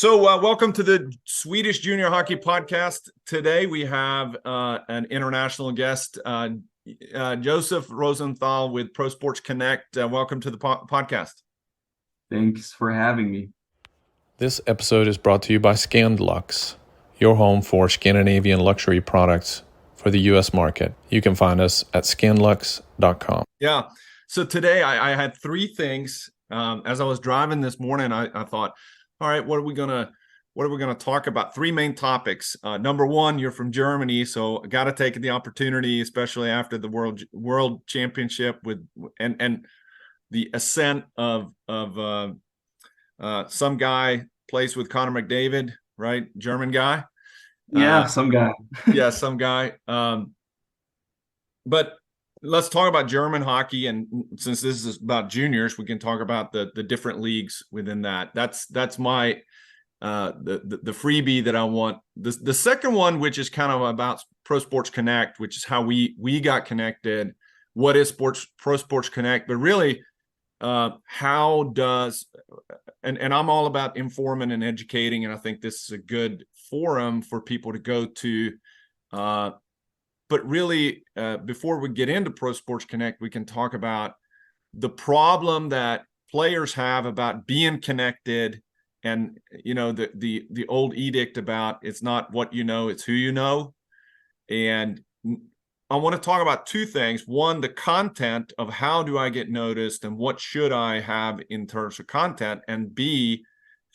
Welcome to the Swedish Jr Hockey Podcast. Today we have an international guest, Josef Rosenthal with Pro Sports Connect. Welcome to the podcast. Thanks for having me. This episode is brought to you by Scandlux, your home for Scandinavian luxury products for the U.S. market. You can find us at scandlux.com. Yeah. So today I had three things. As I was driving this morning, I thought, all right, what are we gonna talk about? Three main topics. Number one, you're from Germany, so I got to take the opportunity, especially after the World Championship and the ascent of some guy plays with Connor McDavid, right? German guy. Yeah, some guy. Yeah, some guy. But let's talk about German hockey, and since this is about juniors, we can talk about the different leagues within that. That's my the freebie that I want. The second one, which is kind of about Pro Sports Connect, which is how we got connected. What is Pro Sports Connect? But really, how does and I'm all about informing and educating, and I think this is a good forum for people to go to. But really, before we get into Pro Sports Connect, we can talk about the problem that players have about being connected, and the old edict about it's not what you know, it's who you know. And I want to talk about two things. One, the content of how do I get noticed and what should I have in terms of content, and B,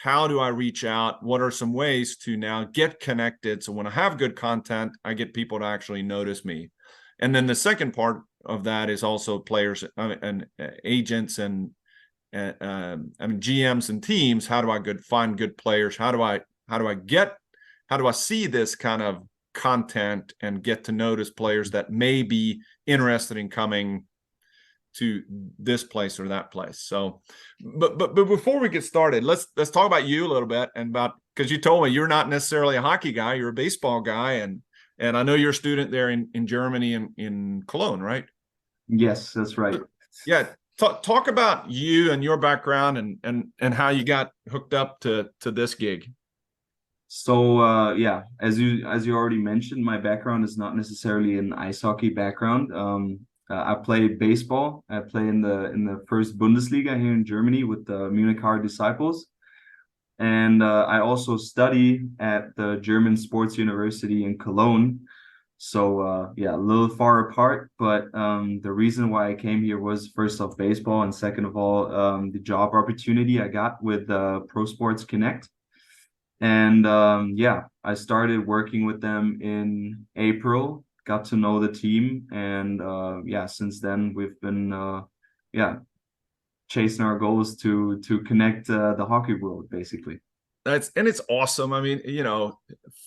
how do I reach out? What are some ways to now get connected? So when I have good content, I get people to actually notice me. And then the second part of that is also players and agents and GMs and teams. How do I find good players? How do I see this kind of content and get to notice players that may be interested in coming to this place or that place? So, but before we get started, let's talk about you a little bit, and because you told me you're not necessarily a hockey guy, you're a baseball guy, and I know you're a student there in Germany and in Cologne, right? Yes, that's right. Yeah, talk about you and your background and how you got hooked up to this gig. So yeah, as you already mentioned, my background is not necessarily an ice hockey background. I play baseball. I play in the first Bundesliga here in Germany with the Munich Hard Disciples, and I also study at the German Sports University in Cologne. So yeah, a little far apart, but the reason why I came here was first off baseball, and second of all the job opportunity I got with Pro Sports Connect. And yeah, I started working with them in April. Got to know the team, and yeah, since then we've been chasing our goals to connect the hockey world, basically. It's awesome. I mean,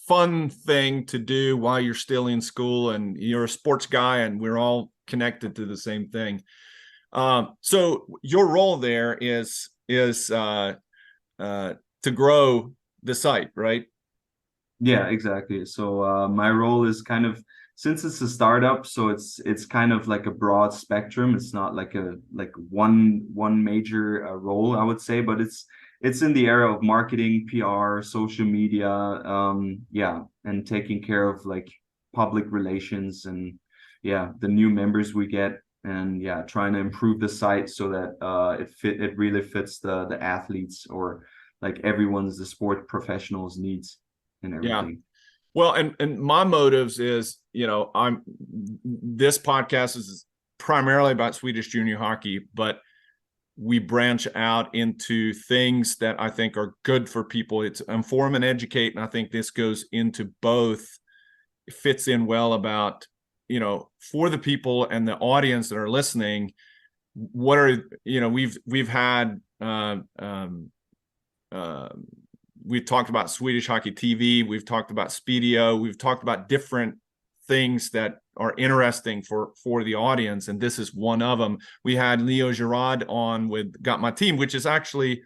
fun thing to do while you're still in school, and you're a sports guy, and we're all connected to the same thing. So your role there is to grow the site, right? Yeah, exactly. So my role is kind of, since it's a startup, so it's kind of like a broad spectrum. It's not like one major role, I would say, but it's in the area of marketing, PR, social media, yeah, and taking care of like public relations, and yeah, the new members we get, and yeah, trying to improve the site so that it really fits the athletes, or like the sport professionals needs and everything. Yeah. Well, and my motives is, this podcast is primarily about Swedish junior hockey, but we branch out into things that I think are good for people. It's inform and educate, and I think this goes into both. It fits in well about, for the people and the audience that are listening. What are, we've had we've talked about Swedish Hockey TV. We've talked about Speedio. We've talked about different things that are interesting for the audience, and this is one of them. We had Leo Girard on with Got My Team, which is actually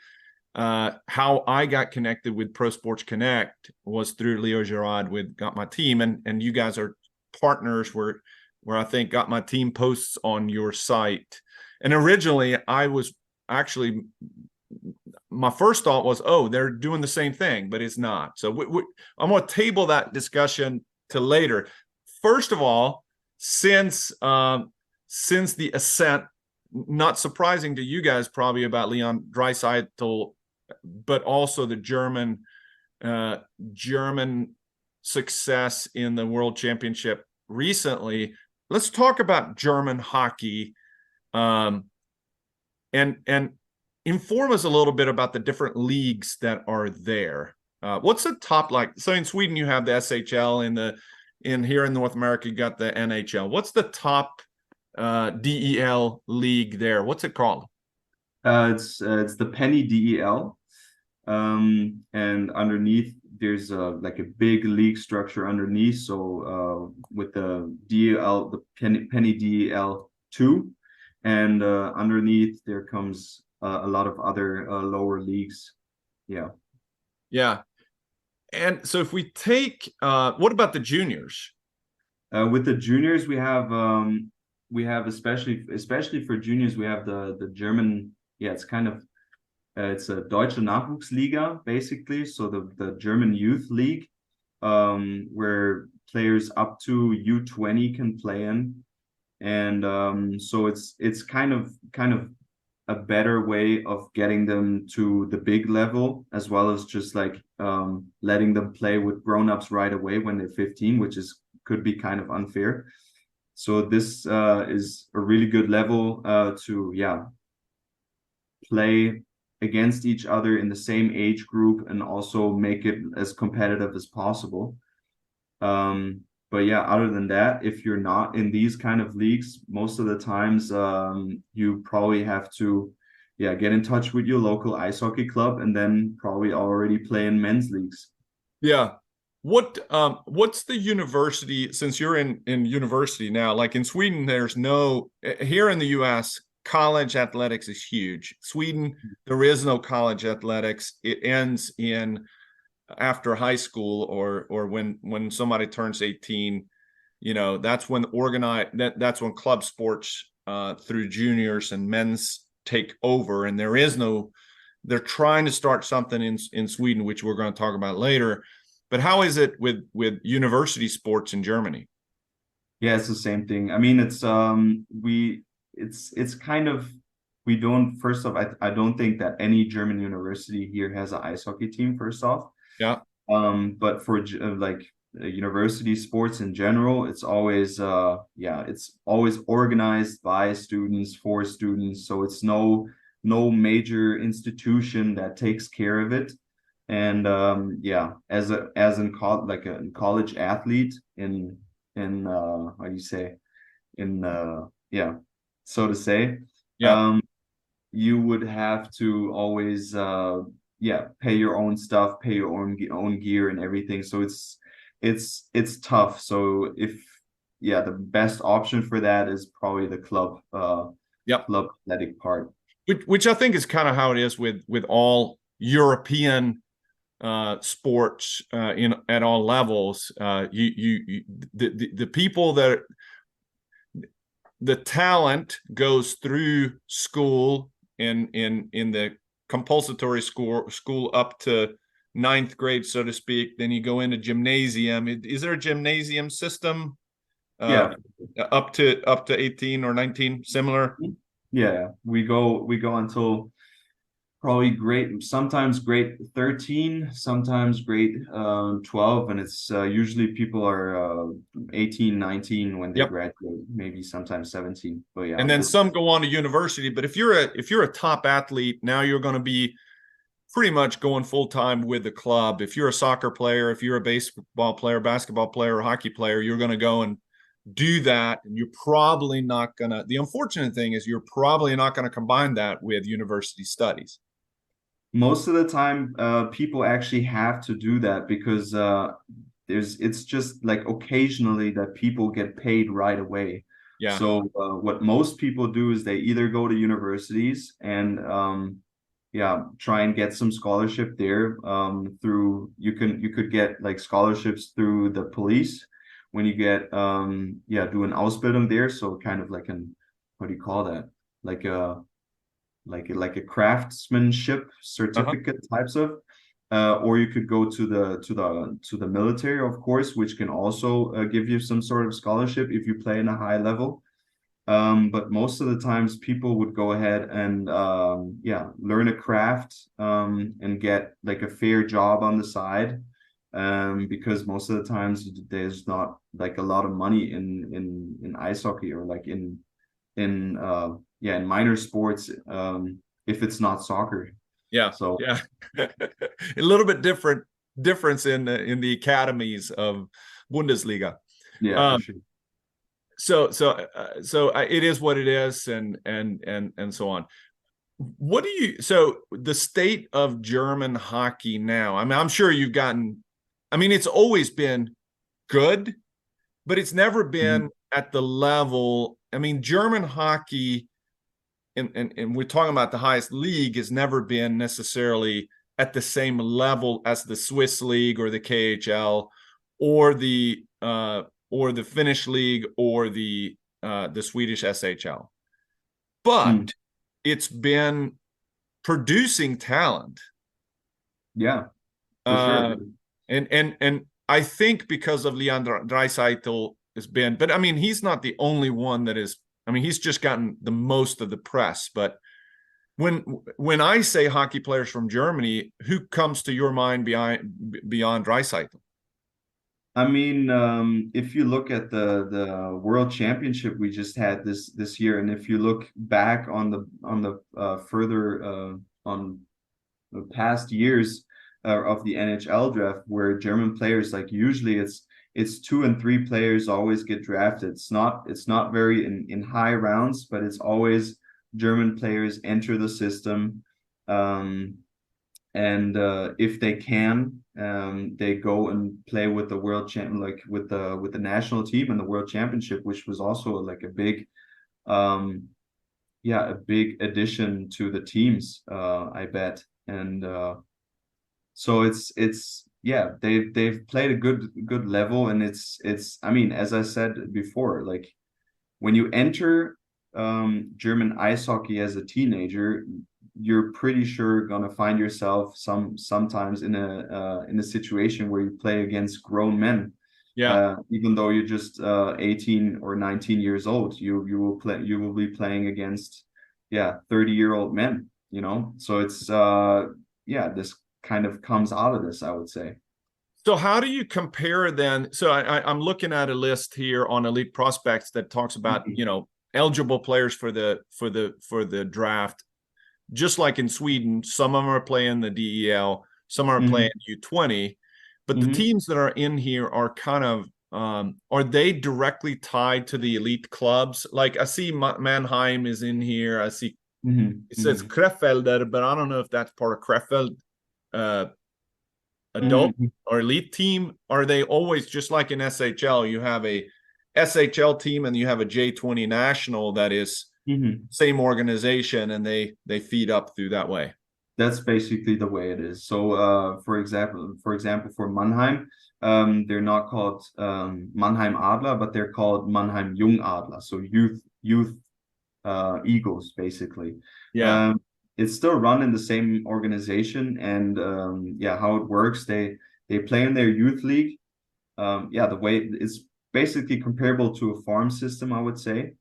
how I got connected with Pro Sports Connect, was through Leo Girard with Got My Team, and you guys are partners where I think Got My Team posts on your site. And originally I was actually my first thought was, oh, they're doing the same thing, but it's not. So I'm going to table that discussion to later. First of all, since the ascent, not surprising to you guys probably about Leon Draisaitl, but also the German success in the World Championship recently. Let's talk about German hockey, and inform us a little bit about the different leagues that are there. What's the top, like? So in Sweden you have the SHL, in here in North America you got the NHL. What's the top DEL league there? What's it called? It's the Penny DEL, and underneath there's like a big league structure underneath. So with the DEL, the Penny DEL 2, and underneath there comes a lot of other lower leagues. Yeah. And so if we take, what about the juniors? With the juniors, we have especially for juniors, we have the German. Yeah, it's kind of it's a Deutsche Nachwuchsliga basically. So the German youth league, where players up to U20 can play in, and so it's kind of a better way of getting them to the big level, as well as just like letting them play with grown-ups right away when they're 15, which could be kind of unfair. So this is a really good level to play against each other in the same age group and also make it as competitive as possible. But yeah, other than that, if you're not in these kind of leagues, most of the times you probably have to get in touch with your local ice hockey club and then probably already play in men's leagues. Yeah. What's the university, since you're in university now, like in Sweden, there's no, here in the US, college athletics is huge. Sweden, there is no college athletics. It ends in after high school or when somebody turns 18, that's when that's when club sports through juniors and men's take over. And they're trying to start something in Sweden, which we're going to talk about later. But how is it with university sports in Germany? Yeah, it's the same thing. I mean, it's kind of, we don't, first off, I don't think that any German university here has an ice hockey team, first off. Yeah. But for university sports in general, it's always organized by students for students. So it's no major institution that takes care of it. And as a college athlete in how do you say, so to say, you would have to always pay your own stuff, pay your own gear and everything. So it's tough. So the best option for that is probably the club club athletic part, which I think is kind of how it is with all European sports at all levels. The people that the talent goes through school in the compulsory school up to 9th grade, so to speak. Then you go into gymnasium. Is there a gymnasium system? Up to 18 or 19, similar. Yeah, we go until probably sometimes grade 13, sometimes grade 12, and it's usually people are 18, 19 when they graduate, maybe sometimes 17. But yeah, and then some go on to university. But if you're a top athlete, now you're going to be pretty much going full time with the club. If you're a soccer player, if you're a baseball player, basketball player, or hockey player, you're going to go and do that, and you're probably not going to. The unfortunate thing is you're probably not going to combine that with university studies. Most of the time, people actually have to do that because it's just like occasionally that people get paid right away. Yeah. So what most people do is they either go to universities and try and get some scholarship there through you could get like scholarships through the police when you get do an Ausbildung there. So kind of like what do you call that? Like like a craftsmanship certificate types of, or you could go to the military, of course, which can also give you some sort of scholarship if you play in a high level. But most of the times people would go ahead and learn a craft and get like a fair job on the side, because most of the times there's not like a lot of money in ice hockey, or like in minor sports, if it's not soccer. Yeah. So yeah, a little bit difference in the academies of Bundesliga. yeah, for sure. So it is what it is, and so on. What do you, so the state of German hockey now? I mean, I'm sure you've gotten, I mean, it's always been good, but it's never been at the level. I mean, German hockey, and we're talking about the highest league, has never been necessarily at the same level as the Swiss league or the KHL or the Finnish league or the Swedish SHL, but it's been producing talent. Yeah, for sure. And I think because of Leandro Draisaitl has been, but I mean, he's not the only one that is. I mean, he's just gotten the most of the press. But when I say hockey players from Germany, who comes to your mind beyond Draisaitl? I mean, if you look at the World Championship we just had this year, and if you look back on the past years of the NHL draft, where German players, like, usually it's 2 and 3 players always get drafted. It's not very in high rounds, but it's always German players enter the system, and if they can, they go and play with the world champ, like with the national team in the World Championship, which was also like a big addition to the teams, I bet. And so they've played a good level, and it's I mean, as I said before, like, when you enter German ice hockey as a teenager, you're pretty sure gonna find yourself sometimes in a situation where you play against grown men. Yeah. Even though you're just 18 or 19 years old, you will be playing against 30-year-old men, you know. So it's this kind of comes out of this, I would say. So how do you compare then? So I'm looking at a list here on Elite Prospects that talks about, you know, eligible players for the draft. Just like in Sweden, some of them are playing the DEL, some are playing U20, but the teams that are in here are kind of, are they directly tied to the elite clubs? Like, I see Mannheim is in here. I see it says Krefelder, but I don't know if that's part of Krefeld adult or elite team. Are they always, just like in SHL, you have a SHL team and you have a J20 national that is same organization, and they feed up through that way? That's basically the way it is. So for example for Mannheim, they're not called Mannheim Adler, but they're called Mannheim Jung Adler, so youth Eagles, basically. It's still run in the same organization, and how it works, they play in their youth league. The way it's basically comparable to a farm system, I would say.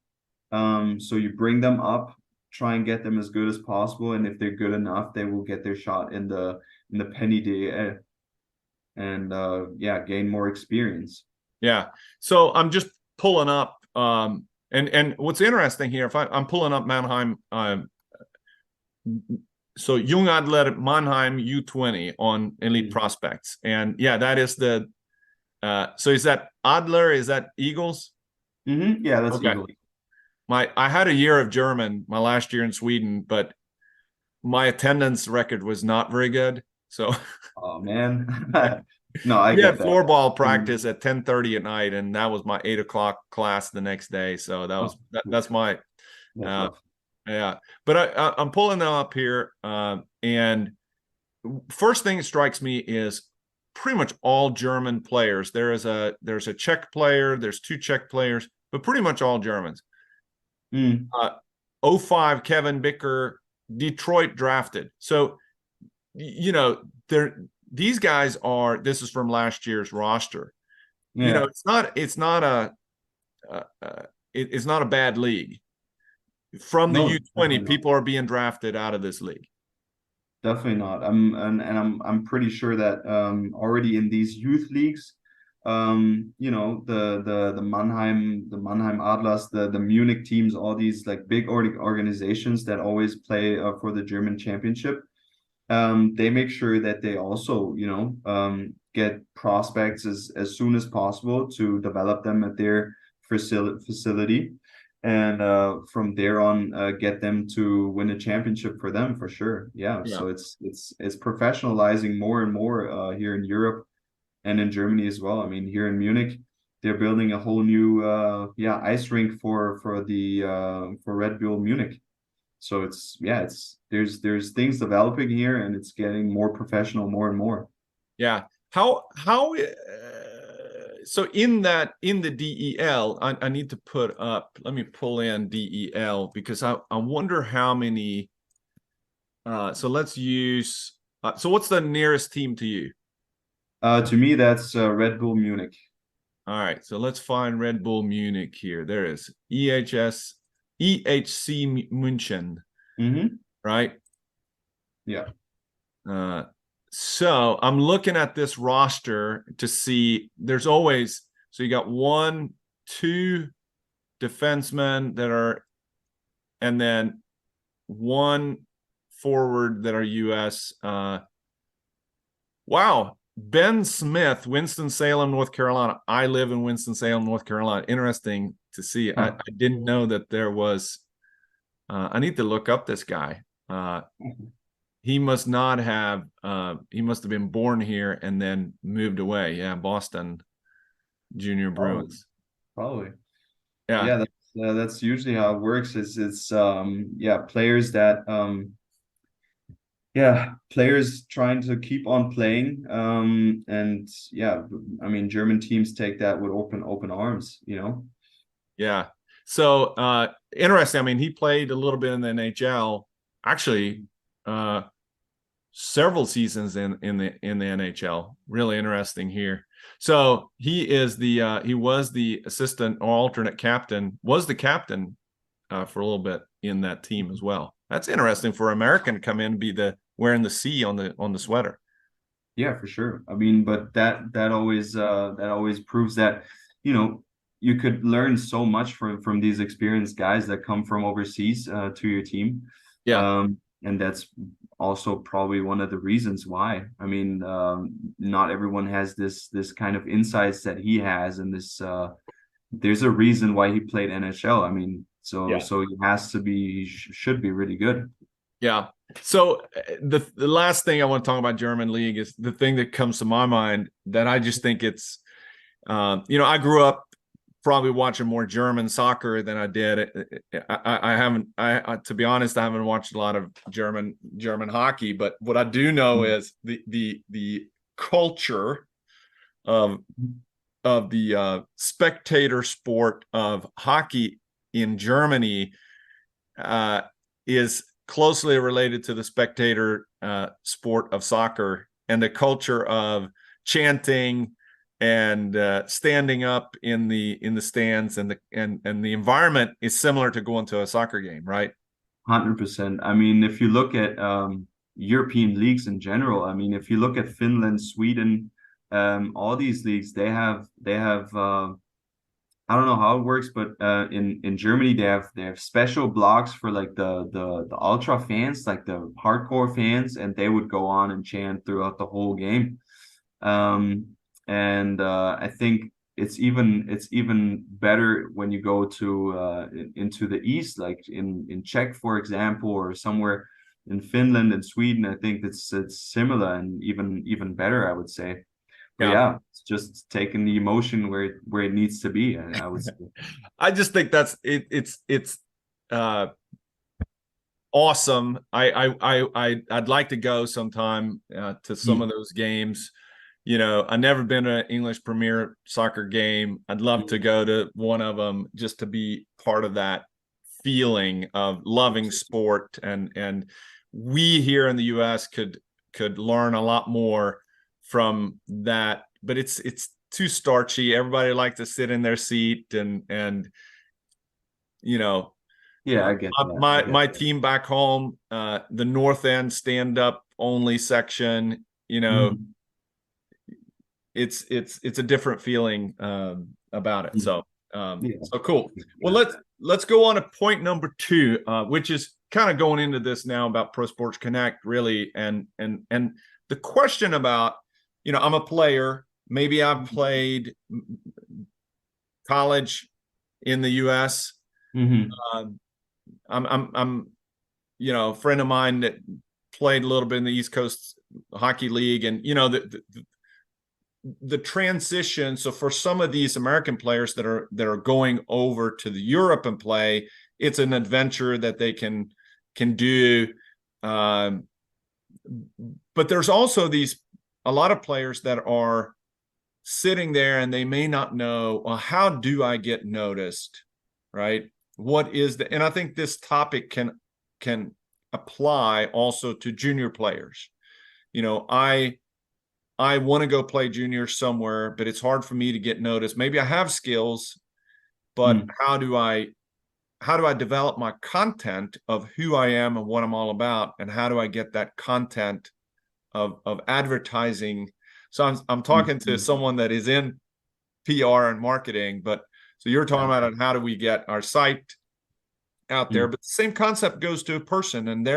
So you bring them up, try and get them as good as possible, and if they're good enough, they will get their shot in the Penny DE and gain more experience. Yeah. So I'm just pulling up, and what's interesting here, if I'm pulling up Mannheim, so Jung Adler Mannheim U20 on Elite Prospects, and that is the so is that Adler? Is that Eagles? Yeah, that's okay. Eagles. I had a year of German my last year in Sweden, but my attendance record was not very good. So, oh man, no, I get that. Floorball practice at 10:30 at night, and that was my 8 o'clock class the next day. So that was that's my But I'm pulling them up here, and first thing that strikes me is pretty much all German players. There's a Czech player, there's 2 Czech players, but pretty much all Germans. 05 Kevin Bicker, Detroit drafted. So, these guys are. This is from last year's roster. Yeah. It's not a bad league. From the No, U20, definitely not. people are being drafted out of this league. Definitely not. I'm pretty sure that already in these youth leagues, the Mannheim Adlers, the Munich teams, all these like big organizations that always play for the German championship, they make sure that they also get prospects as soon as possible to develop them at their facility, and from there on get them to win a championship for them for sure. Yeah. So it's professionalizing more and more here in Europe and in Germany as well. I mean, here in Munich, they're building a whole new ice rink for Red Bull Munich. So there's things developing here, and it's getting more professional more and more. Yeah. How so in the DEL, I need to put up, let me pull in DEL because I wonder how many so let's use so what's the nearest team to you? To me, that's Red Bull Munich. All right, so let's find Red Bull Munich here. There is EHC München. Mm-hmm. Right? Yeah. So I'm looking at this roster to see there's always, so you got 1, 2 defensemen that are, and then 1 forward that are US. Wow. Ben Smith, Winston-Salem, North Carolina. I live in Winston-Salem, North Carolina. Interesting to see. I didn't know that there was, I need to look up this guy. He must not have, he must have been born here and then moved away. Yeah, Boston Junior Bruins. Probably. Yeah. That's usually how it works. It's players that players trying to keep on playing. And yeah, I mean, German teams take that with open arms, Yeah. So interesting. I mean, he played a little bit in the NHL, actually, several seasons in the NHL. Really interesting here. So he was the assistant or alternate captain, was the captain for a little bit in that team as well. That's interesting for an American to come in and be wearing the C on the sweater. Yeah, for sure. I mean, but that always proves that, you could learn so much from these experienced guys that come from overseas to your team. Yeah. And that's also probably one of the reasons why. I mean, not everyone has this kind of insights that he has, and this there's a reason why he played NHL. I mean, so he should be really good. Yeah. So the last thing I want to talk about German league is the thing that comes to my mind that I just think it's, I grew up probably watching more German soccer than I did. I to be honest, I haven't watched a lot of German hockey, but what I do know is the culture of the spectator sport of hockey in Germany is closely related to the spectator sport of soccer, and the culture of chanting and standing up in the stands, and the environment is similar to going to a soccer game, right? 100%. I mean, if you look at European leagues in general, I mean, if you look at Finland, Sweden, all these leagues, they have I don't know how it works, but in Germany they have special blocks for like the ultra fans, like the hardcore fans, and they would go on and chant throughout the whole game. And I think it's even better when you go to into the east, like in Czech, for example, or somewhere in Finland and Sweden. I think it's similar and even better, I would say. But yeah, it's just taking the emotion where it needs to be. I would say. I just think that's it's awesome. I'd like to go sometime to some of those games. I've never been to an English Premier Soccer game. I'd love to go to one of them just to be part of that feeling of loving sport, and we here in the US could learn a lot more from that, but it's too starchy. Everybody likes to sit in their seat, and you know, Yeah, I get that. my team back home, the North End stand up only section, Mhm. it's a different feeling about it. So Yeah. so cool. Well, let's go on to point number 2, which is kind of going into this now about Pro Sports Connect, really, and the question about, I'm a player. Maybe I've played college in the US. Um, I'm a friend of mine that played a little bit in the East Coast Hockey League, and the transition. So for some of these American players that are going over to the Europe and play, it's an adventure that they can do. But there's also a lot of players that are sitting there and they may not know, well, how do I get noticed, right? What is and I think this topic can apply also to junior players. I want to go play junior somewhere, but it's hard for me to get noticed. Maybe I have skills, but how do I develop my content of who I am and what I'm all about, and how do I get that content of advertising? So I'm talking to someone that is in PR and marketing, but so you're talking about how do we get our site out there, but the same concept goes to a person and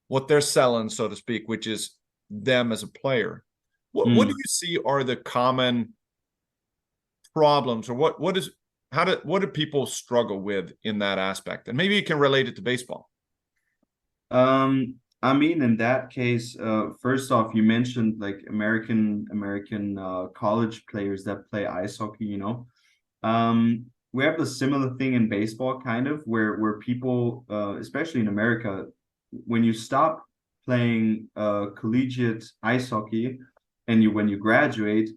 what they're selling, so to speak, which is them as a player. What do you see are the common problems, or what do people struggle with in that aspect? And maybe you can relate it to baseball. I mean, in that case, first off, you mentioned like American college players that play ice hockey, we have a similar thing in baseball, kind of, where people, especially in America, when you stop playing collegiate ice hockey and when you graduate,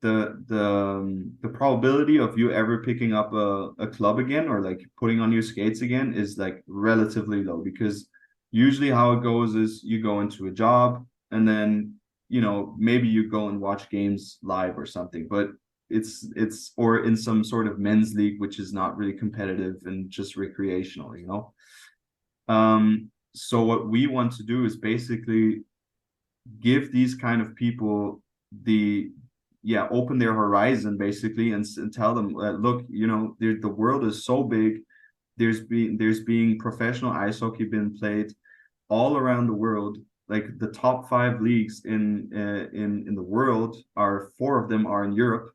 the probability of you ever picking up a club again, or like putting on your skates again, is like relatively low, because usually how it goes is you go into a job and then maybe you go and watch games live or something, but it's or in some sort of men's league, which is not really competitive and just recreational. So what we want to do is basically give these kind of people open their horizon, basically, and tell them, look, the world is so big. There's being professional ice hockey being played all around the world. Like the top 5 leagues in the world, 4 of them are in Europe,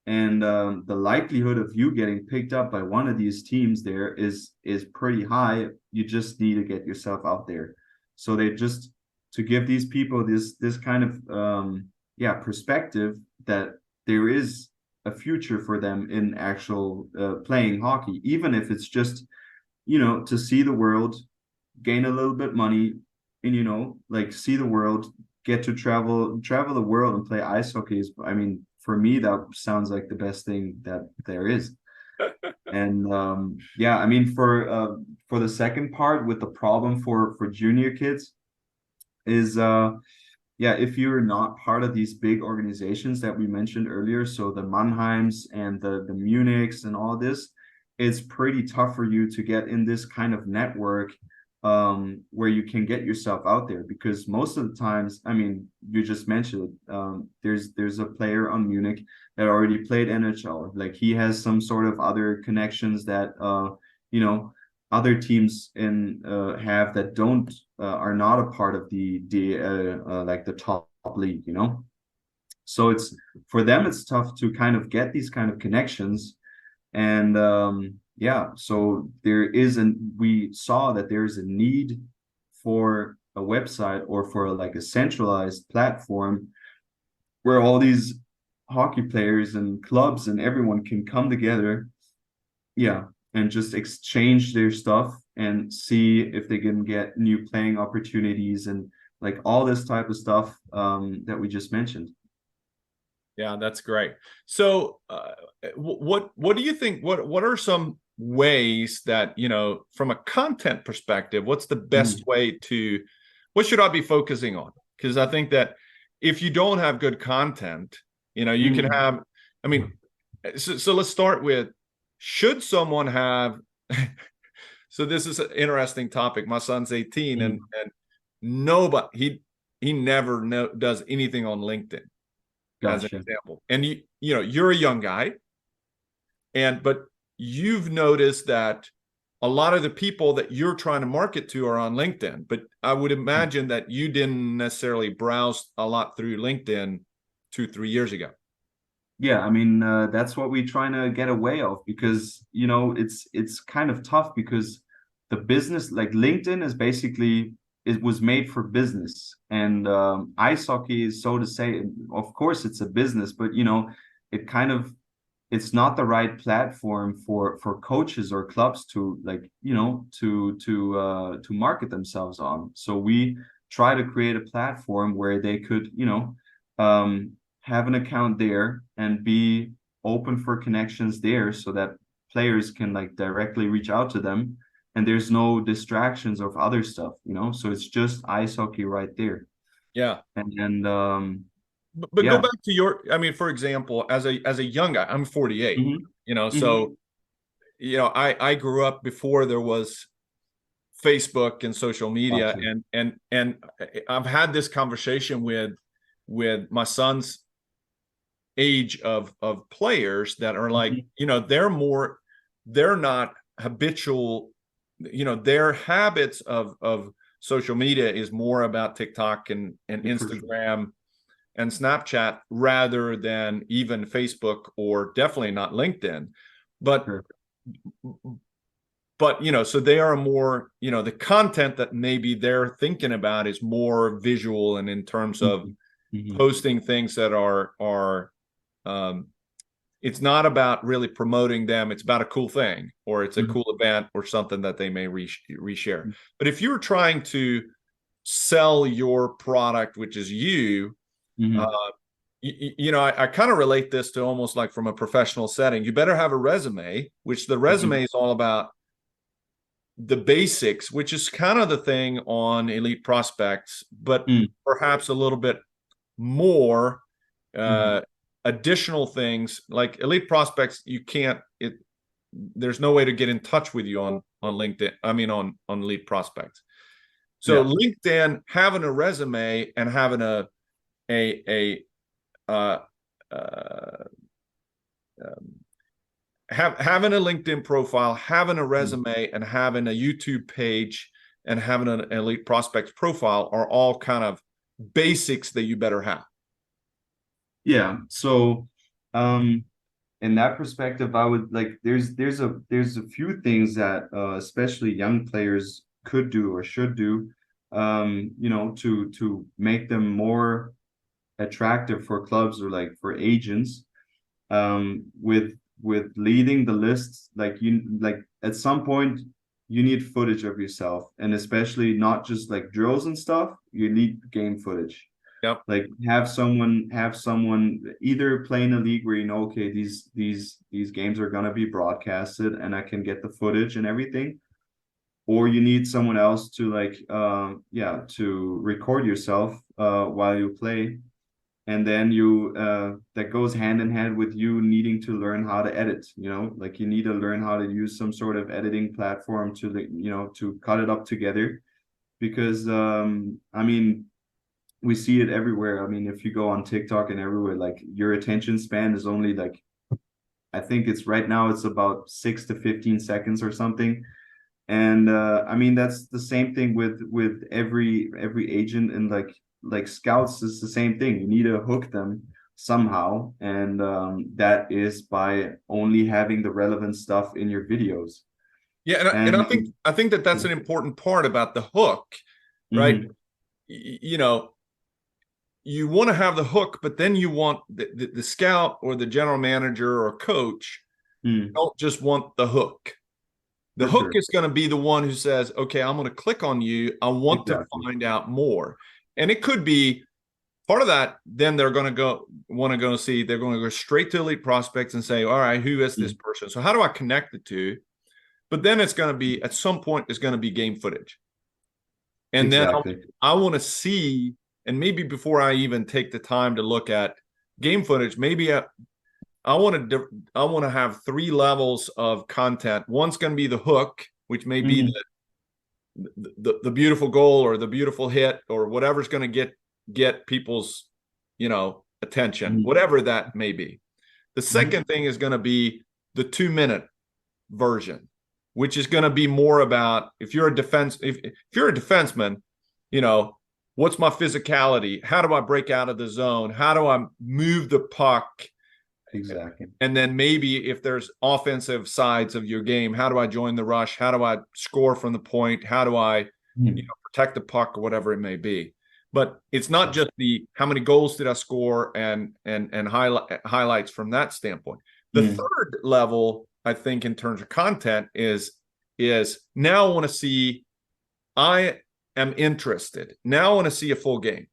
and the likelihood of you getting picked up by one of these teams there is pretty high. You just need to get yourself out there. So they just, to give these people this kind of perspective that there is a future for them in actual playing hockey, even if it's just to see the world, gain a little bit money, and like see the world, get to travel the world and play ice hockey. I mean, for me, that sounds like the best thing that there is. And I mean, for the second part, with the problem for junior kids is if you're not part of these big organizations that we mentioned earlier, so the Mannheims and the Munichs and all this, it's pretty tough for you to get in this kind of network where you can get yourself out there, because most of the times, I mean, you just mentioned there's a player on Munich that already played NHL. Like, he has some sort of other connections that other teams have that don't are not a part of the like the top league. So it's, for them, it's tough to kind of get these kind of connections. And so we saw that there's a need for a website, or for like a centralized platform where all these hockey players and clubs and everyone can come together, and just exchange their stuff and see if they can get new playing opportunities and like all this type of stuff that we just mentioned. Yeah, that's great. So what do you think, what are some ways that, from a content perspective, what's the best way what should I be focusing on? Because I think that if you don't have good content, you can have, so let's start with, should someone have, so this is an interesting topic. My son's 18 and nobody, he never does anything on LinkedIn. Gotcha. As an example. And you're a young guy, but you've noticed that a lot of the people that you're trying to market to are on LinkedIn, but I would imagine that you didn't necessarily browse a lot through LinkedIn 2-3 years ago. Yeah, that's what we're trying to get away of, because it's kind of tough, because the business, like LinkedIn, is basically, it was made for business, and ice hockey is, so to say, of course it's a business, but it's not the right platform for coaches or clubs to to market themselves on. So we try to create a platform where they could have an account there and be open for connections there, so that players can directly reach out to them, and there's no distractions of other stuff, so it's just ice hockey right there. Yeah. And go back to your, for example, as a young guy, I'm 48, so I grew up before there was Facebook and social media. Gotcha. and I've had this conversation with my son's age of players that are like, they're not habitual, their habits of social media is more about TikTok and Instagram and Snapchat rather than even Facebook, or definitely not LinkedIn. But so they are more, the content that maybe they're thinking about is more visual, and in terms of posting things that are it's not about really promoting them. It's about a cool thing, or it's a cool event, or something that they may reshare. But if you're trying to sell your product, which is you, I kind of relate this to almost like from a professional setting. You better have a resume, which the resume is all about the basics, which is kind of the thing on elite prospects, but perhaps a little bit more additional things. Like elite prospects, there's no way to get in touch with you on LinkedIn. On elite prospects. So LinkedIn, having a resume and having having a LinkedIn profile, having a resume, and having a YouTube page, and having an elite prospects profile are all kind of basics that you better have. Yeah. So in that perspective, I would there's a few things that especially young players could do or should do to make them more attractive for clubs or for agents, with leading the lists. At some point you need footage of yourself, and especially not just drills and stuff. You need game footage. Yep. Have someone either play in a league where okay, these games are gonna be broadcasted and I can get the footage and everything, or you need someone else to to record yourself while you play, and then that goes hand in hand with you needing to learn how to edit. You need to learn how to use some sort of editing platform to cut it up together, because we see it everywhere. If you go on TikTok and everywhere, your attention span is only I think it's right now it's about 6 to 15 seconds or something. And that's the same thing with every agent, and scouts is the same thing. You need to hook them somehow, and that is by only having the relevant stuff in your videos. Yeah, and I think that's an important part about the hook, right? You want to have the hook, but then you want the scout or the general manager or coach don't just want the hook. The hook is going to be the one who says, okay, I'm going to click on you. I want to find out more. And it could be part of that. Then they're going to they're going to go straight to elite prospects and say, all right, who is this person? So how do I connect the two? But then it's going to be, at some point, it's going to be game footage. And Exactly. then I want to see, and maybe before I even take the time to look at game footage, maybe I want to have 3 levels of content. One's going to be the hook, which may be the beautiful goal or the beautiful hit or whatever's going to get people's, attention, whatever that may be. The second thing is going to be the 2-minute version, which is going to be more about, if you're a defenseman, what's my physicality? How do I break out of the zone? How do I move the puck? Exactly. And then maybe if there's offensive sides of your game, how do I join the rush? How do I score from the point? How do I protect the puck or whatever it may be? But it's not just the how many goals did I score and highlights from that standpoint. The third level, I think, in terms of content is now I want to see, I am interested. Now I want to see a full game.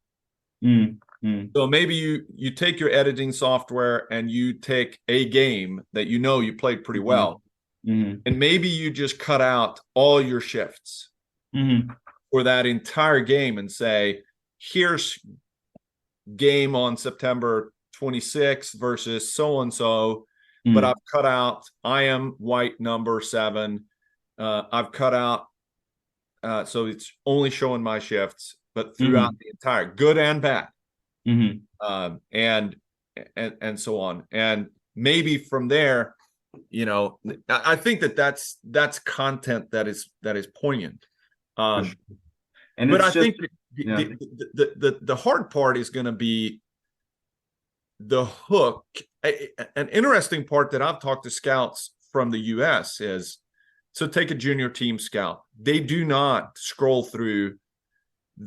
So maybe you take your editing software and you take a game that you played pretty well, and maybe you just cut out all your shifts for that entire game and say, here's game on September 26th versus so-and-so, but I've cut out, I am white number 7. I've cut out, so it's only showing my shifts, but throughout the entire, good and bad. And so on. And maybe from there, I think that's content that is poignant. And but I think the hard part is going to be the hook. An interesting part that I've talked to scouts from the US is, so take a junior team scout. They do not scroll through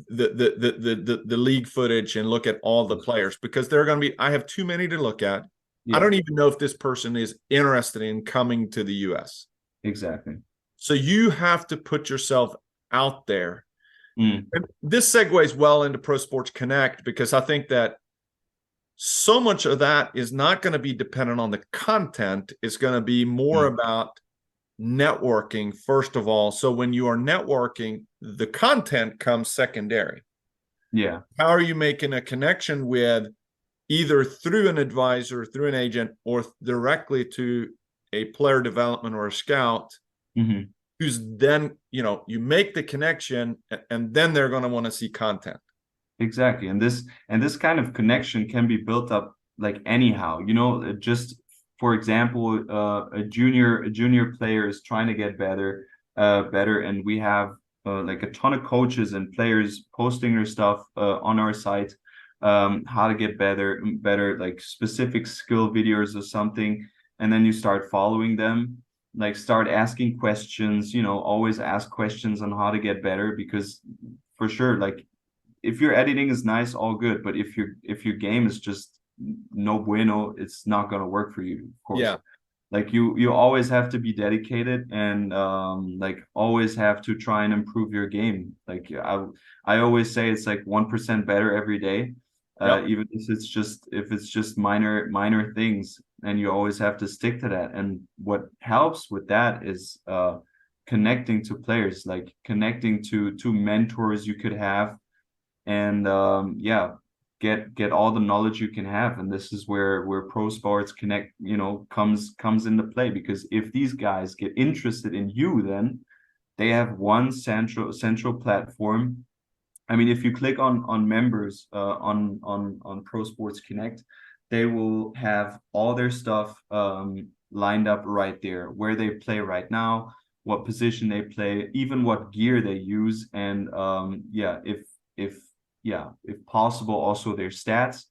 the league footage and look at all the players, because they're going to be, I have too many to look at. I don't even know if this person is interested in coming to the US. Exactly. So you have to put yourself out there. And this segues well into Pro Sports Connect, because I think that so much of that is not going to be dependent on the content. It's going to be more about networking, first of all. So when you are networking, the content comes secondary. Yeah. How are you making a connection with, either through an advisor, through an agent, or directly to a player development or a scout, who's then, you make the connection, and then they're going to want to see content. Exactly. And this kind of connection can be built up like anyhow, just for example, a junior player is trying to get better, and we have like a ton of coaches and players posting their stuff on our site, how to get better, like specific skill videos or something, and then you start following them, like start asking questions, always ask questions on how to get better, because for sure, like if your editing is nice, all good, but if your game is just no bueno, it's not going to work for you, of course. Yeah. Like you always have to be dedicated, and like always have to try and improve your game. Like I always say, it's like 1% better every day, even if it's just minor things, and you always have to stick to that. And what helps with that is connecting to players, like connecting to mentors you could have, and get all the knowledge you can have. And this is where Pro Sports Connect comes into play, because if these guys get interested in you, then they have one central platform. I mean, if you click on members on Pro Sports Connect, they will have all their stuff lined up right there, where they play right now, what position they play, even what gear they use, and if possible, also their stats,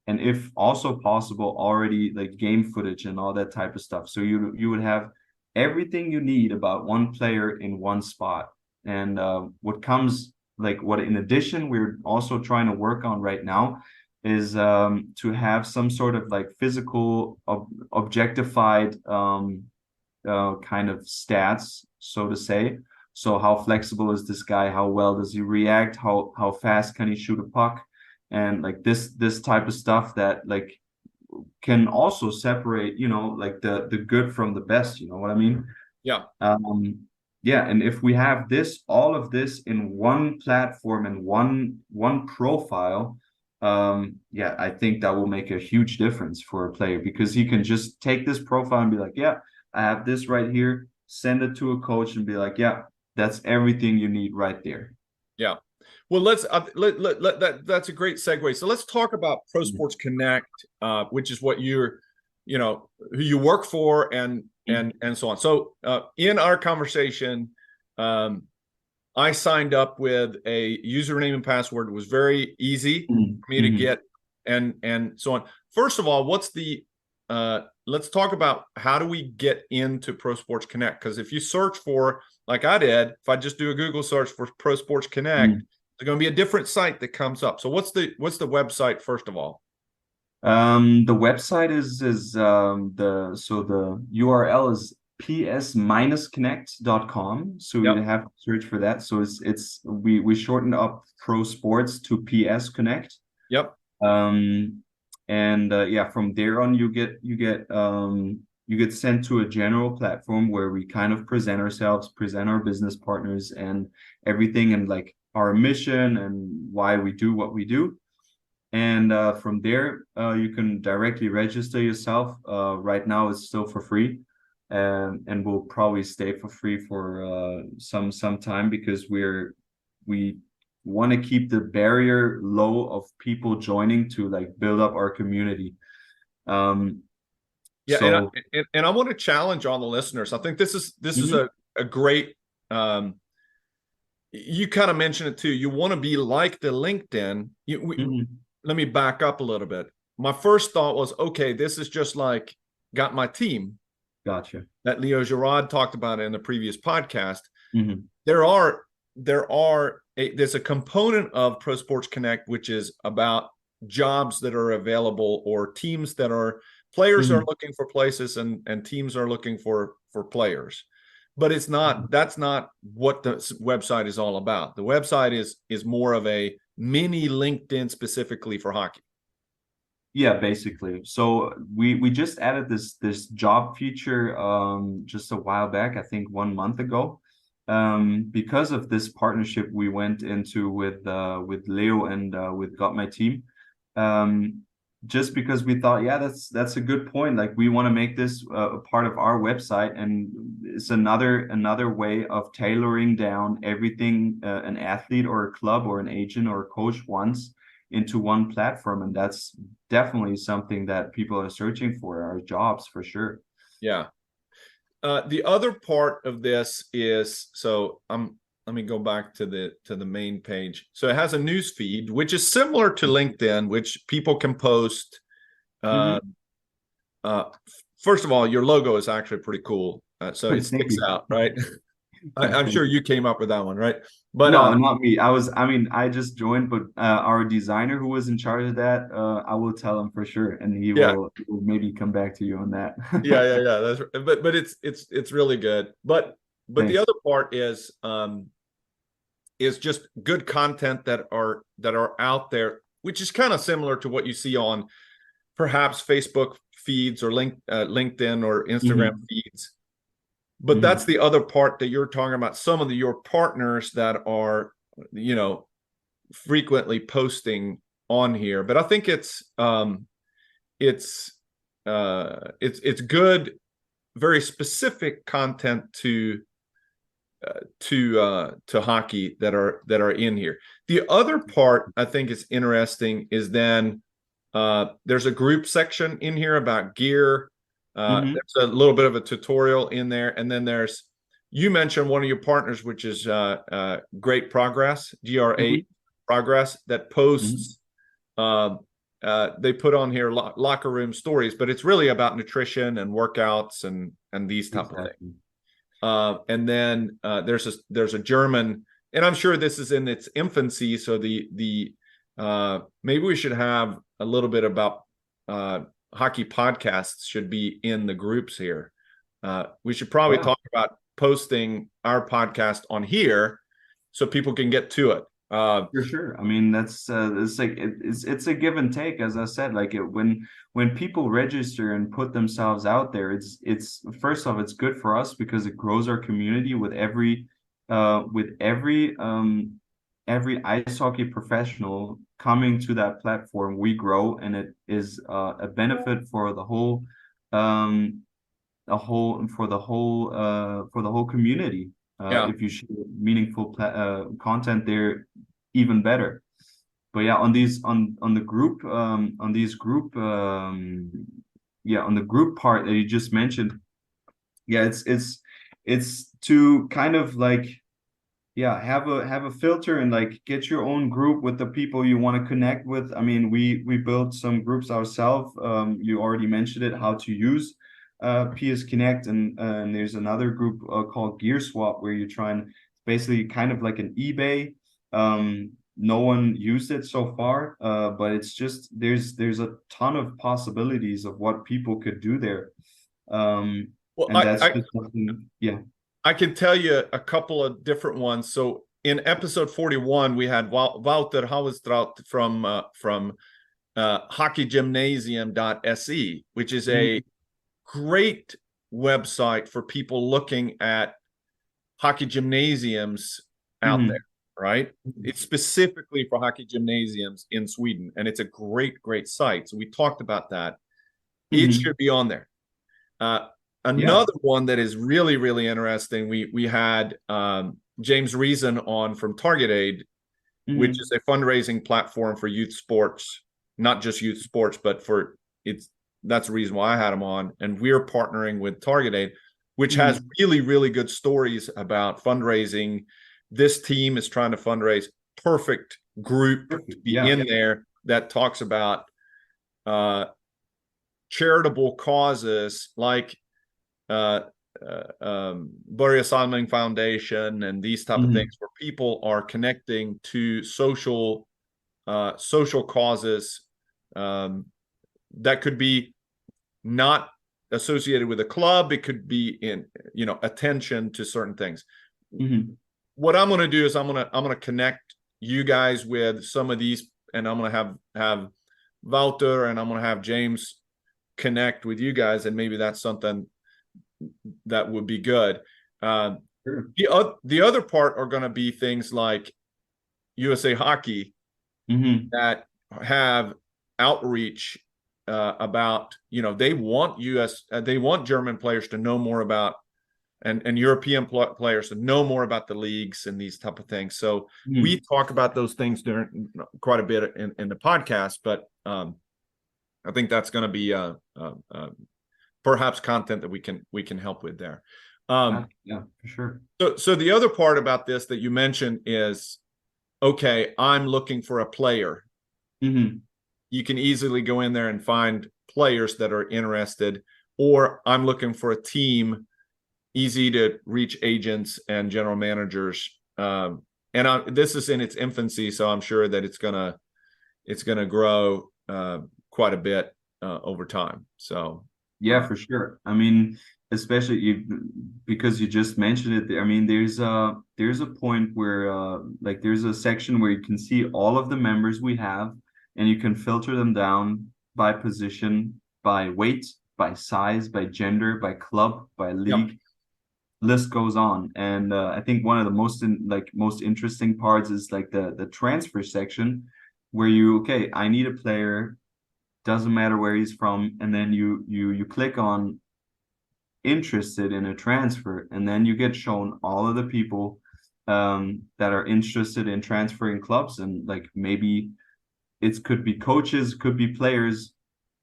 and if also possible, already like game footage and all that type of stuff. So you would have everything you need about one player in one spot. And what in addition we're also trying to work on right now is to have some sort of like physical objectified kind of stats, so to say. So how flexible is this guy? How well does he react? How fast can he shoot a puck? And like this type of stuff that like can also separate, like the good from the best. You know what I mean? Yeah, and if we have all of this in one platform and one profile, I think that will make a huge difference for a player, because he can just take this profile and be like, yeah, I have this right here, send it to a coach and be like, yeah, that's everything you need right there. Yeah. Well, let's that's a great segue. So let's talk about Pro Sports Connect, which is what who you work for and so on. So in our conversation, I signed up with a username and password. It was very easy for me to get and so on. First of all, let's talk about how do we get into Pro Sports Connect? Because if you search for, like I did, if I just do a Google search for Pro Sports Connect, there's going to be a different site that comes up. So what's the website first of all? The website is the URL is ps-connect.com. So you have to search for that. So we shortened up Pro Sports to PS Connect. Yep. From there on you get sent to a general platform where we kind of present ourselves, present our business partners and everything, and like our mission and why we do what we do. And from there, you can directly register yourself. Right now, it's still for free, and will probably stay for free for some time, because we want to keep the barrier low of people joining to like build up our community. And I want to challenge all the listeners. I think this is a great. You kind of mentioned it too. You want to be like the LinkedIn. Let me back up a little bit. My first thought was, okay, this is just like Got My Team. Gotcha. That Leo Girard talked about in the previous podcast. There's a component of Pro Sports Connect which is about jobs that are available, or teams that are players are looking for places and teams are looking for players. But it's not. That's not what the website is all about. The website is more of a mini LinkedIn specifically for hockey. Yeah, basically. So we just added this job feature just a while back, I think 1 month ago. Because of this partnership we went into with Leo and with Got My Team. Just because we thought, yeah, that's a good point. Like, we want to make this a part of our website, and it's another way of tailoring down everything an athlete or a club or an agent or a coach wants into one platform. And that's definitely something that people are searching for, our jobs, for sure. Yeah. The other part of this is, let me go back to the main page. So it has a news feed, which is similar to LinkedIn, which people can post. First of all, your logo is actually pretty cool. So it sticks out, right? I'm sure you came up with that one, right? But no, not me. I just joined, but our designer who was in charge of that, I will tell him for sure, and he will maybe come back to you on that. yeah. That's but it's really good. But the other part is just good content that are out there, which is kind of similar to what you see on perhaps Facebook feeds or LinkedIn or Instagram feeds. But that's the other part that you're talking about. Some of your partners that are, frequently posting on here. But I think it's good, very specific content to hockey that are in here. The other part I think is interesting is then there's a group section in here about gear. There's a little bit of a tutorial in there, and then you mentioned one of your partners, which is Great Progress, GRA Progress, that posts. They put on here locker room stories, but it's really about nutrition and workouts and these type of things. And then there's a German, and I'm sure this is in its infancy. So maybe we should have a little bit about hockey podcasts should be in the groups here. We should probably talk about posting our podcast on here so people can get to it. For sure. I mean, that's it's like it's a give and take, as I said. Like when people register and put themselves out there, it's first off, it's good for us because it grows our community with every ice hockey professional coming to that platform. We grow, and it is a benefit for the whole for the whole community. Yeah. If you share meaningful content there, even better. But yeah, on the group on the group part that you just mentioned, yeah, it's to kind of like, yeah, have a filter and like get your own group with the people you want to connect with. I mean, we built some groups ourselves. You already mentioned it, how to use PS Connect, and there's another group called Gear Swap, where you try and basically kind of like an eBay. No one used it so far, but it's just there's a ton of possibilities of what people could do there. And that's just something, yeah. I can tell you a couple of different ones. So in episode 41, we had Wouter Hauestraut from hockeygymnasium.se, which is a great website for people looking at hockey gymnasiums out there, right? It's specifically for hockey gymnasiums in Sweden, and it's a great site. So we talked about that. It should be on there. Another one that is really interesting, we had James Reason on from Target Aid, which is a fundraising platform for youth sports, not just youth sports, but that's the reason why I had him on. And we're partnering with Target Aid, which has really good stories about fundraising. This team is trying to fundraise. Perfect group to be in there that talks about charitable causes like Börje Salming Foundation and these type of things, where people are connecting to social causes that could be not associated with a club. It could be in attention to certain things. What I'm going to do is I'm going to connect you guys with some of these, and I'm going to have Wouter and I'm going to have James connect with you guys, and maybe that's something that would be good. Sure. The other part are going to be things like USA Hockey that have outreach about, they want German players to know more about, and European players to know more about the leagues and these type of things. So we talk about those things during quite a bit in the podcast, but I think that's going to be perhaps content that we can help with there. Yeah, for sure. So the other part about this that you mentioned is, okay, I'm looking for a player. You can easily go in there and find players that are interested, or I'm looking for a team. Easy to reach agents and general managers. This is in its infancy, so I'm sure that it's gonna grow quite a bit over time. So yeah, for sure. I mean, especially because you just mentioned it. I mean, there's a point where like there's a section where you can see all of the members we have, and you can filter them down by position, by weight, by size, by gender, by club, by league. Yep. List goes on. And I think one of the most interesting parts is like the transfer section, where I need a player, doesn't matter where he's from, and then you click on interested in a transfer, and then you get shown all of the people that are interested in transferring clubs, and like maybe it could be coaches, could be players,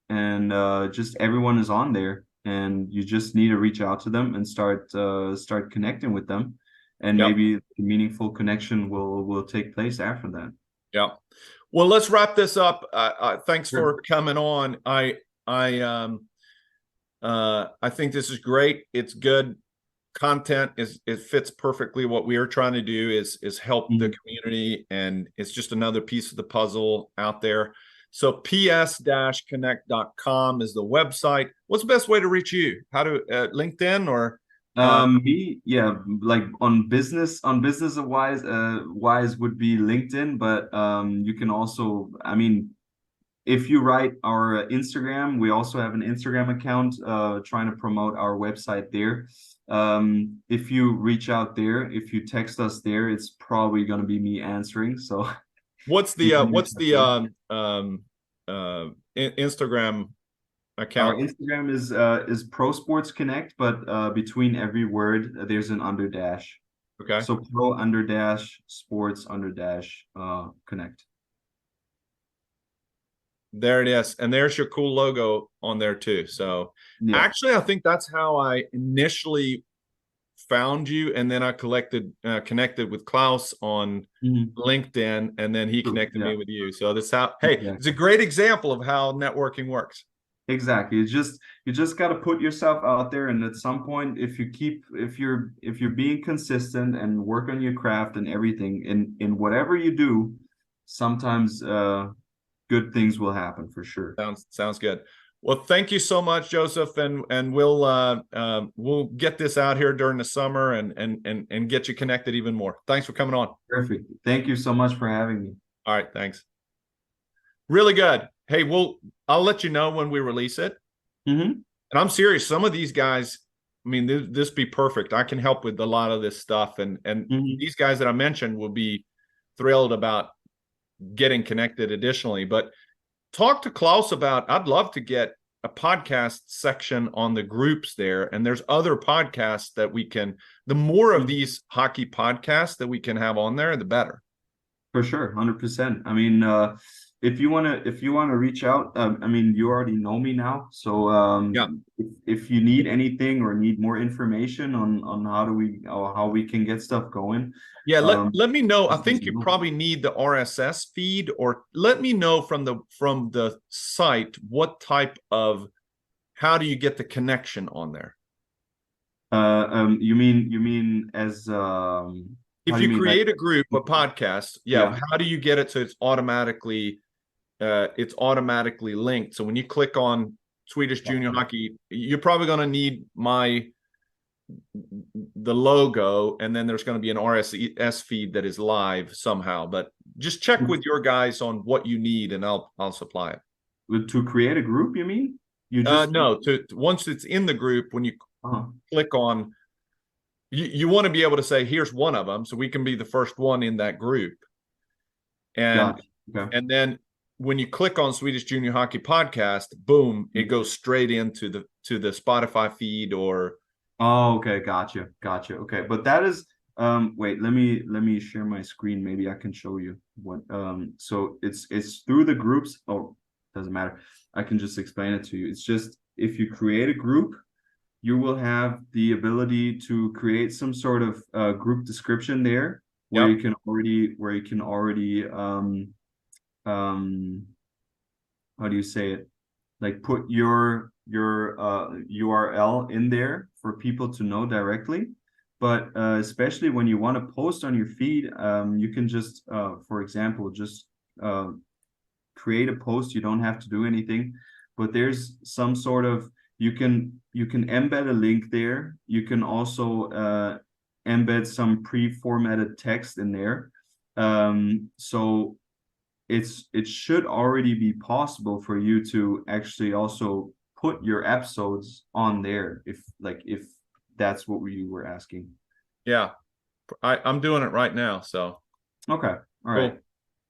and just everyone is on there, and you just need to reach out to them and start connecting with them, and maybe a meaningful connection will take place after that. Yeah. Well, let's wrap this up. Thanks for coming on. I think this is great. It's good content. It fits perfectly what we are trying to do is help the community, and it's just another piece of the puzzle out there. So ps-connect.com is the website. What's the best way to reach you? How to LinkedIn or Like on business wise would be LinkedIn, but you can also, I mean, if you write our Instagram, we also have an Instagram account trying to promote our website there. If you reach out there, if you text us there, it's probably going to be me answering. So What's the Instagram our account? Instagram is Pro Sports Connect, but between every word there's an underdash. Okay. So Pro underdash Sports underdash Connect. There it is. And there's your cool logo on there too. So Yeah. actually, I think that's how I initially found you. And then I connected with Klaus on LinkedIn, and then he connected me with you. So that's how, hey, it's a great example of how networking works. Exactly. You just got to put yourself out there, and at some point, if you're being consistent and work on your craft and everything in whatever you do, sometimes good things will happen for sure. Sounds good. Well, thank you so much, Josef, and we'll get this out here during the summer and get you connected even more. Thanks for coming on. Perfect. Thank you so much for having me. All right, thanks. Really good. Hey, I'll let you know when we release it. And I'm serious. Some of these guys, I mean, this be perfect. I can help with a lot of this stuff, and these guys that I mentioned will be thrilled about getting connected additionally. But talk to Klaus about, I'd love to get a podcast section on the groups there. And there's other podcasts that we can, the more of these hockey podcasts that we can have on there, the better. For sure. 100%. I mean, if you want to reach out, I mean, you already know me now. So if you need anything or need more information on how we can get stuff going. Yeah, let me know. I think you probably need the RSS feed, or let me know from the site how do you get the connection on there? You mean as if you create a group, a podcast, how do you get it so it's automatically linked? So when you click on Swedish Junior Hockey, you're probably going to need the logo, and then there's going to be an RSS feed that is live somehow. But just check with your guys on what you need, and I'll supply it. To create a group, you mean? No, once it's in the group, when you click on, you want to be able to say, here's one of them, so we can be the first one in that group. And and then when you click on Swedish Junior Hockey Podcast, boom, it goes straight into the Spotify feed or. Oh, okay, gotcha. Okay, but that is wait, let me share my screen. Maybe I can show you what. So it's through the groups. Oh, doesn't matter. I can just explain it to you. It's just, if you create a group, you will have the ability to create some sort of group description there, where you can already how do you say it? Like put your URL in there for people to know directly. But especially when you want to post on your feed, you can just, for example, just create a post. You don't have to do anything, but there's some sort of, you can embed a link there. You can also embed some pre-formatted text in there. So it should already be possible for you to actually also put your episodes on there, if that's what you were asking. Yeah, I'm doing it right now. So okay, all right.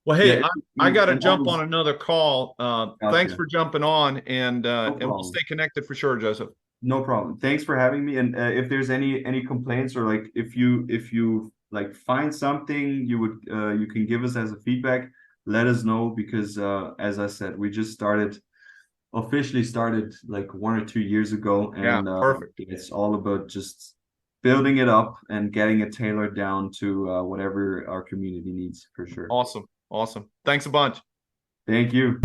Well, hey, I got to jump on another call. Thanks for jumping on, and we'll stay connected for sure, Josef. No problem. Thanks for having me. And if there's any complaints, or like if you like find something you can give us as a feedback, let us know, because as I said, we just officially started like 1 or 2 years ago, and perfect. It's all about just building it up and getting it tailored down to whatever our community needs, for sure. Awesome. Thanks a bunch. Thank you.